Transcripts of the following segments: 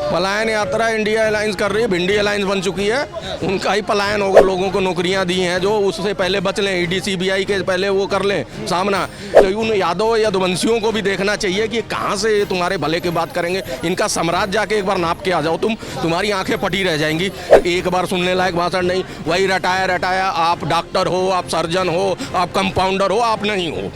पलायन यात्रा India airlines कर रही है, भिंडी एयरलाइंस बन चुकी है, उनका ही पलायन होगा। लोगों को नौकरियां दी हैं जो उससे पहले बच लें, ईडी सीबीआई के पहले वो कर लें सामना। तो उन यादव यदुवंशियों को भी देखना चाहिए कि कहाँ से तुम्हारे भले की बात करेंगे। इनका साम्राज्य जाके एक बार नाप के आ जाओ, तुम्हारी आंखें फटी रह जाएंगी। एक बार सुनने लायक भाषण नहीं, वही रटाया आप डॉक्टर हो, आप सर्जन हो, आप कंपाउंडर हो, आप नहीं हो।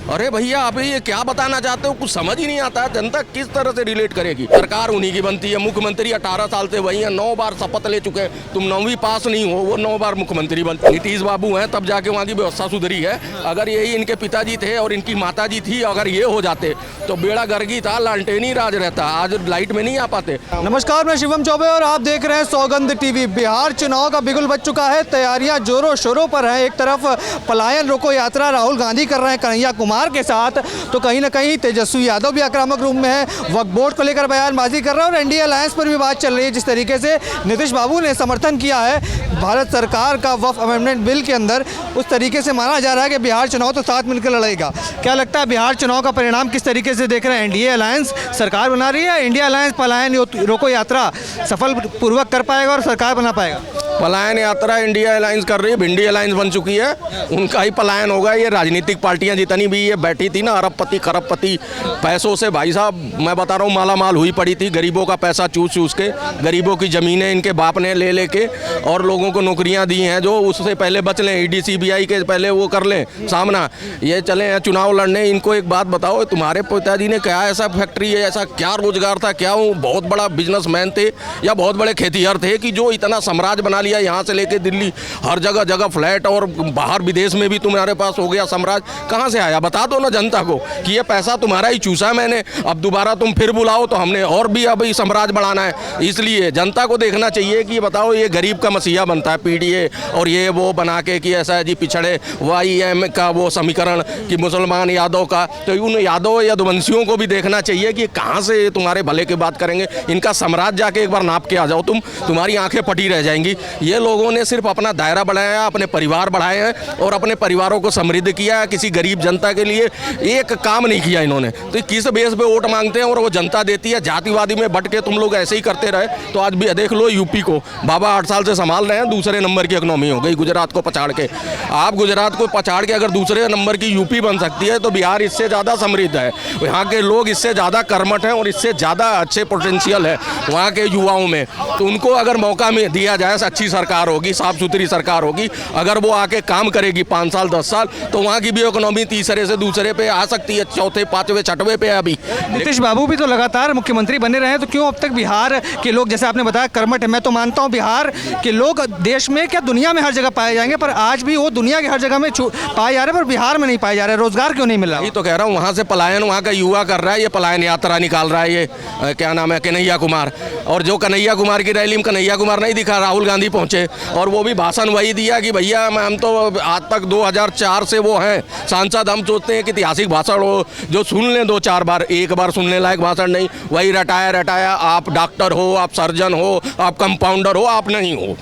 अरे भैया आप ये क्या बताना चाहते हो, कुछ समझ ही नहीं आता। जनता किस तरह से रिलेट करेगी। सरकार उन्हीं की बनती है, मुख्यमंत्री 18 साल से वही है, 9 बार शपथ ले चुके हैं। तुम 9वीं पास नहीं हो, वो 9 बार मुख्यमंत्री बनते। नीतीश बाबू हैं तब जाके वहाँ की व्यवस्था सुधरी है। अगर यही इनके पिताजी थे और इनकी माताजी थी, अगर ये हो जाते तो बेड़ा गर्गी था, लालटेनी राज रहता। आज लाइट में नहीं आ पाते। नमस्कार, मैं शिवम चौबे और आप देख रहे हैं सौगंध टीवी। बिहार चुनाव का बिगुल बज चुका है, तैयारियां जोरों शोरों पर है। एक तरफ पलायन रोको यात्रा राहुल गांधी कर रहे हैं कन्हैया कुमार के साथ, तो कहीं ना कहीं तेजस्वी यादव भी आक्रामक रूप में है, वक्फ बोर्ड को लेकर बयानबाजी कर रहे हैं और एनडीए अलायंस पर भी बात चल रही है। जिस तरीके से नीतीश बाबू ने समर्थन किया है भारत सरकार का वक्फ अमेंडमेंट बिल के अंदर, उस तरीके से माना जा रहा है कि बिहार चुनाव तो साथ मिलकर लड़ेगा। क्या लगता है बिहार चुनाव का परिणाम किस तरीके से देख रहे हैं? एनडीए अलायंस सरकार बना रही है, इंडिया अलायंस पलायन रोको यात्रा सफल पूर्वक कर पाएगा और सरकार बना पाएगा? पलायन यात्रा इंडिया एयरलाइंस कर रही है, भिंडी एयरलाइंस बन चुकी है, उनका ही पलायन होगा। ये राजनीतिक पार्टियां जितनी भी ये बैठी थी ना, अरबपति खरबपति पैसों से, भाई साहब मैं बता रहा हूँ, माला माल हुई पड़ी थी। गरीबों का पैसा चूस चूस के, गरीबों की ज़मीनें इनके बाप ने ले लेके और लोगों को नौकरियां दी हैं जो उससे पहले बच लें, ईडी सीबीआई के पहले वो कर लें सामना। ये चले हैं चुनाव लड़ने। इनको एक बात बताओ, तुम्हारे पिताजी ने क्या ऐसा फैक्ट्री है, ऐसा क्या रोजगार था, क्या वो बहुत बड़ा बिजनेसमैन थे या बहुत बड़े खेतीहर थे कि जो इतना साम्राज्य बना लिया, यहाँ से लेके दिल्ली हर जगह जगह फ्लैट, और बाहर विदेश में भी तुम्हारे पास हो गया साम्राज्य। कहाँ से आया बता दो ना जनता को कि ये पैसा तुम्हारा ही चूसा मैंने, अब दोबारा तुम फिर बुलाओ तो हमने और भी अब साम्राज्य बढ़ाना है। इसलिए जनता को देखना चाहिए कि बताओ ये गरीब का मसीहा बनता है पीडीए और ये वो बना के कि ऐसा है जी पिछड़े वाईएम का वो समीकरण कि मुसलमान यादव का। तो उन यादव यदुवंशियों को भी देखना चाहिए कि कहाँ से तुम्हारे भले की बात करेंगे। इनका साम्राज्य जाके एक बार नाप के आ जाओ, तुम्हारी आंखें फटी रह जाएंगी। ये लोगों ने सिर्फ अपना दायरा बढ़ाया, अपने परिवार बढ़ाए हैं और अपने परिवारों को समृद्ध किया है। किसी गरीब जनता के लिए एक काम नहीं किया इन्होंने। तो किस बेस पे वोट मांगते हैं और वो जनता देती है। जातिवादी में बट के तुम लोग ऐसे ही करते रहे तो आज भी देख लो यूपी को बाबा 8 साल से संभाल रहे हैं, दूसरे नंबर की इकोनॉमी हो गई गुजरात को पछाड़ के। आप गुजरात को पछाड़ के अगर दूसरे नंबर की यूपी बन सकती है तो बिहार इससे ज़्यादा समृद्ध है। यहाँ के लोग इससे ज़्यादा कर्मठ हैं और इससे ज़्यादा अच्छे पोटेंशियल है वहाँ के युवाओं में। तो उनको अगर मौका में दिया जाए, अच्छी सरकार होगी, साफ सुथरी सरकार होगी, अगर वो आके काम करेगी 5 साल 10 साल, तो वहाँ की भी इकोनॉमी तीसरे से दूसरे पे आ सकती है, चौथे पांचवें छठवें पे है अभी। नीतीश बाबू भी तो लगातार मुख्यमंत्री बने रहे हैं, तो क्यों अब तक बिहार के लोग, जैसे आपने बताया, कर्मठ है। मैं तो मानता हूँ बिहार के लोग देश में क्या दुनिया में हर जगह पाए जाएंगे, पर आज भी वो दुनिया की हर जगह में पाए जा रहे हैं पर बिहार में नहीं पाए जा रहे। रोजगार क्यों नहीं मिल रहा? ये तो कह रहा हूँ, वहाँ से पलायन वहाँ का युवा कर रहा है। ये पलायन यात्रा निकाल रहा है, ये क्या नाम है, कन्हैया कुमार। और जो कन्हैया कुमार की रैली में कन्हैया कुमार नहीं दिखा, राहुल गांधी पहुँचे और वो भी भाषण वही दिया कि भैया हम तो आज तक 2004 से वो हैं सांसद। हम सोचते हैं कि ऐतिहासिक भाषण हो जो सुन लें 2-4 बार, एक बार सुनने लायक भाषण नहीं। वही रटाया आप डॉक्टर हो, आप सर्जन हो, आप कंपाउंडर हो, आप नहीं हो।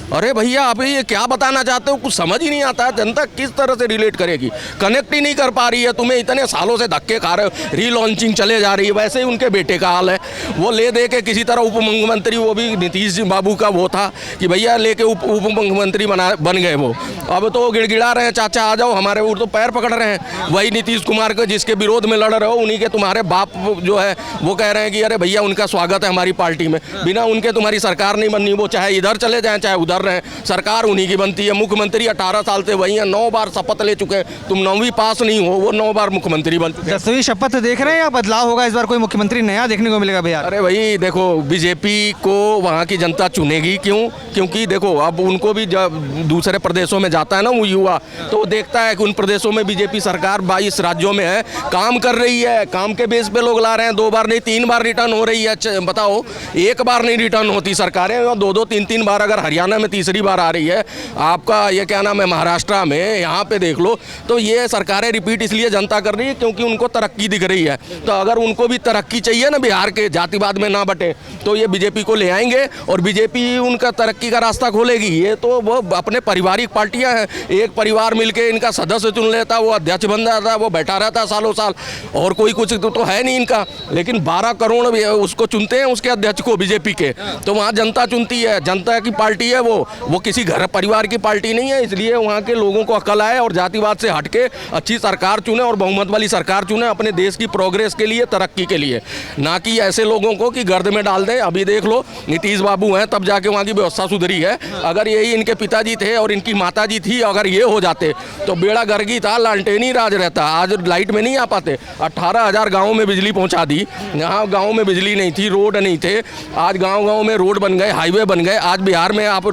अरे भैया आप ये क्या बताना चाहते हो, कुछ समझ ही नहीं आता। जनता किस तरह से रिलेट करेगी, कनेक्ट ही नहीं कर पा रही है। तुम्हें इतने सालों से धक्के खा रहे हो, रीलॉन्चिंग चले जा रही है। वैसे ही उनके बेटे का हाल है, वो ले दे के किसी तरह उप मुख्यमंत्री, वो भी नीतीश बाबू का वो था कि भैया लेके उप मुख्यमंत्री बन गए वो। अब तो गिड़गिड़ा रहे हैं, चाचा आ जाओ हमारे, वो तो पैर पकड़ रहे हैं। वही नीतीश कुमार को जिसके विरोध में लड़ रहे हो, उन्हीं के तुम्हारे बाप जो है वो कह रहे हैं कि अरे भैया उनका स्वागत है हमारी पार्टी में, बिना उनके तुम्हारी सरकार नहीं बननी। वो चाहे इधर चले जाएँ चाहे उधर रहें, सरकार उन्हीं की बनती है। मुख्यमंत्री 18 साल से वही है, 9 बार शपथ ले चुके हैं। तुम 9वीं पास नहीं हो, वो 9 बार मुख्यमंत्री बन चुके हैं। 10वीं शपथ देख रहे हैं या बदलाव होगा इस बार, कोई मुख्यमंत्री नया देखने को मिलेगा भैया? अरे भाई देखो, बीजेपी को वहाँ की जनता चुनेगी क्यों? क्योंकि देखो अब उनको भी जब दूसरे प्रदेशों में जाता है ना वो युवा, तो देखता है कि उन प्रदेशों में बीजेपी सरकार 22 राज्यों में है, काम कर रही है, काम के बेस पे लोग ला रहे हैं। 2 बार नहीं 3 बार रिटर्न हो रही है। बताओ, एक बार नहीं रिटर्न होती सरकारें, 2-2 3-3 बार अगर हरियाणा में में तीसरी बार आ रही है। आपका ये क्या नाम है, महाराष्ट्र में यहाँ पे देख लो, तो ये सरकारें रिपीट इसलिए जनता कर रही है क्योंकि उनको तरक्की दिख रही है। तो अगर उनको भी तरक्की चाहिए ना, बिहार के जातिवाद में ना बटे, तो ये बीजेपी को ले आएंगे और बीजेपी उनका तरक्की का रास्ता खोलेगी। ये तो वो अपने पारिवारिक पार्टियां हैं, एक परिवार मिलके इनका सदस्य चुन लेता, वो अध्यक्ष बन जाता, वो बैठा रहता सालों साल, और कोई कुछ तो है नहीं इनका। लेकिन 12 करोड़ उसको चुनते हैं, उसके अध्यक्ष को, बीजेपी के। तो वहाँ जनता चुनती है, जनता की पार्टी है वो किसी घर परिवार की पार्टी नहीं है। इसलिए वहाँ के लोगों को अकल आए और जातिवाद से हटके अच्छी सरकार चुने और बहुमत वाली सरकार चुने अपने देश की प्रोग्रेस के लिए, तरक्की के लिए, ना कि ऐसे लोगों को कि गर्द में डाल दें। अभी देख लो, नीतीश बाबू हैं तब जाके वहाँ की व्यवस्था सुधरी है। अगर यही इनके पिताजी थे और इनकी माताजी थी, अगर ये हो जाते तो बेड़ा गर्गी था, लालटेनी राज रहता। आज लाइट में नहीं आ पाते। 18,000 गाँव में बिजली पहुँचा दी। यहाँ गाँव में बिजली नहीं थी, रोड नहीं थे, आज गाँव में रोड बन गए, हाईवे बन गए। आज बिहार में आप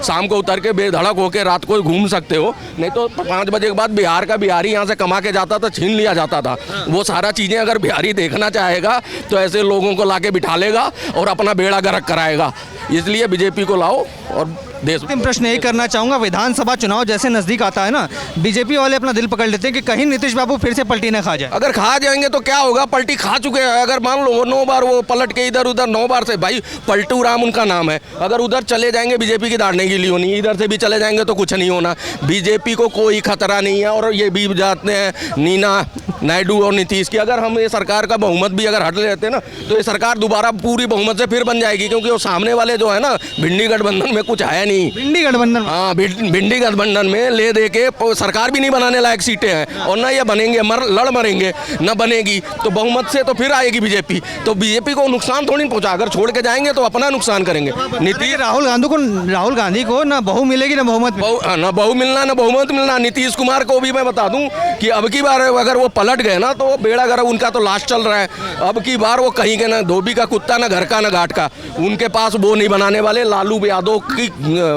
शाम को उतर के बेधड़क होकर रात को घूम सकते हो, नहीं तो 5 बजे के बाद बिहार का बिहारी यहाँ से कमा के जाता था, छीन लिया जाता था। वो सारा चीज़ें अगर बिहारी देखना चाहेगा तो ऐसे लोगों को लाके बिठा लेगा और अपना बेड़ा गर्क कराएगा। इसलिए बीजेपी को लाओ और देश। अंतिम प्रश्न यही करना चाहूँगा, विधानसभा चुनाव जैसे नज़दीक आता है ना, बीजेपी वाले अपना दिल पकड़ लेते हैं कि कहीं नीतीश बाबू फिर से पलटी न खा जाए। अगर खा जाएंगे तो क्या होगा, पलटी खा चुके हैं। अगर मान लो 9 बार वो पलट के इधर उधर 9 बार से, भाई पलटू राम उनका नाम है। अगर उधर चले जाएंगे बीजेपी की दाढ़ने की लिए होनी, इधर से भी चले जाएंगे तो कुछ नहीं होना। बीजेपी को कोई खतरा नहीं है। और ये भी जाते हैं नीना नायडू और नीतीश की, अगर हम ये सरकार का बहुमत भी अगर हट लेते ना, तो ये सरकार दोबारा पूरी बहुमत से फिर बन जाएगी। क्योंकि वो सामने वाले जो है ना, भिंडी गठबंधन में कुछ है नहीं। भिंडी गठबंधन, हाँ, भिंडी गठबंधन में ले दे के सरकार भी नहीं बनाने लायक सीटें हैं, और ना ये बनेंगे, लड़ मरेंगे, ना बनेगी। तो बहुमत से तो फिर आएगी बीजेपी। तो बीजेपी को नुकसान थोड़ी नहीं पहुंचा। अगर छोड़ के जाएंगे तो अपना नुकसान करेंगे। नीतीश राहुल गांधी को ना बहू मिलेगी ना बहुमत, ना बहू मिलना ना बहुमत मिलना। नीतीश कुमार को भी मैं बता दूं कि अब की बार अगर वो पलट गए ना, तो वो बेड़ा गर्क, उनका तो लास्ट चल रहा है। अब की बार वो कहीं के ना धोबी का कुत्ता, ना घर का ना घाट का, उनके पास वो नहीं बनाने वाले। लालू यादव की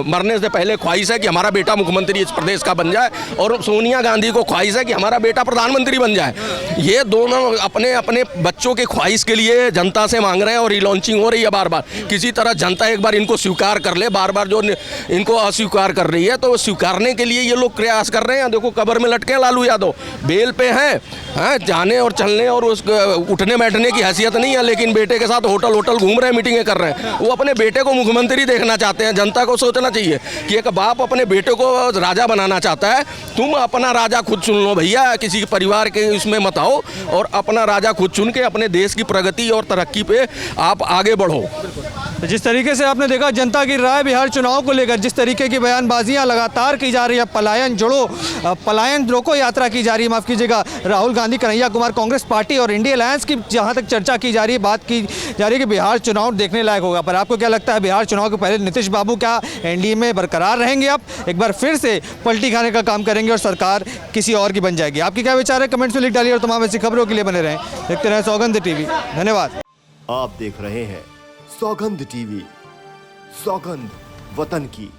मरने से पहले ख्वाहिश है कि हमारा बेटा मुख्यमंत्री इस प्रदेश का बन जाए, और सोनिया गांधी को ख्वाहिश है कि हमारा बेटा प्रधानमंत्री बन जाए। ये दोनों अपने अपने बच्चों के ख्वाहिश के लिए जनता से मांग रहे हैं, और रीलॉन्चिंग हो रही है बार बार। किसी तरह जनता एक बार इनको स्वीकार कर ले, बार बार जो इनको अस्वीकार कर रही है, तो स्वीकारने के लिए ये लोग प्रयास कर रहे हैं। देखो कब्र में लटके लालू यादव, बेल पे हैं, जाने और चलने और उस उठने बैठने की हैसियत नहीं है, लेकिन बेटे के साथ होटल घूम रहे हैं, मीटिंगें कर रहे हैं। वो अपने बेटे को मुख्यमंत्री देखना चाहते हैं। जनता को सोचना चाहिए कि एक बाप अपने बेटे को राजा बनाना चाहता है, तुम अपना राजा खुद चुन लो भैया, किसी परिवार के इसमें मत आओ, और अपना राजा खुद चुन के अपने देश की प्रगति और तरक्की पे आप आगे बढ़ो। तो जिस तरीके से आपने देखा जनता की राय बिहार चुनाव को लेकर, जिस तरीके की बयानबाजियां लगातार की जा रही है, पलायन रोको यात्रा की जा रही है, माफ़ कीजिएगा, राहुल गांधी, कन्हैया कुमार, कांग्रेस पार्टी और इंडिया अलायंस की जहां तक चर्चा की जा रही है, बात की जा रही है कि बिहार चुनाव देखने लायक होगा। पर आपको क्या लगता है, बिहार चुनाव के पहले नीतीश बाबू क्या एनडीए में बरकरार रहेंगे, अब एक बार फिर से पलटी खाने का काम करेंगे और सरकार किसी और की बन जाएगी? आपकी क्या विचार है, कमेंट्स में लिख डालिए, और तमाम ऐसी खबरों के लिए बने रहें। देखते रहें सौगंध टीवी। धन्यवाद। आप देख रहे हैं सौगंध टीवी, सौगंध वतन की।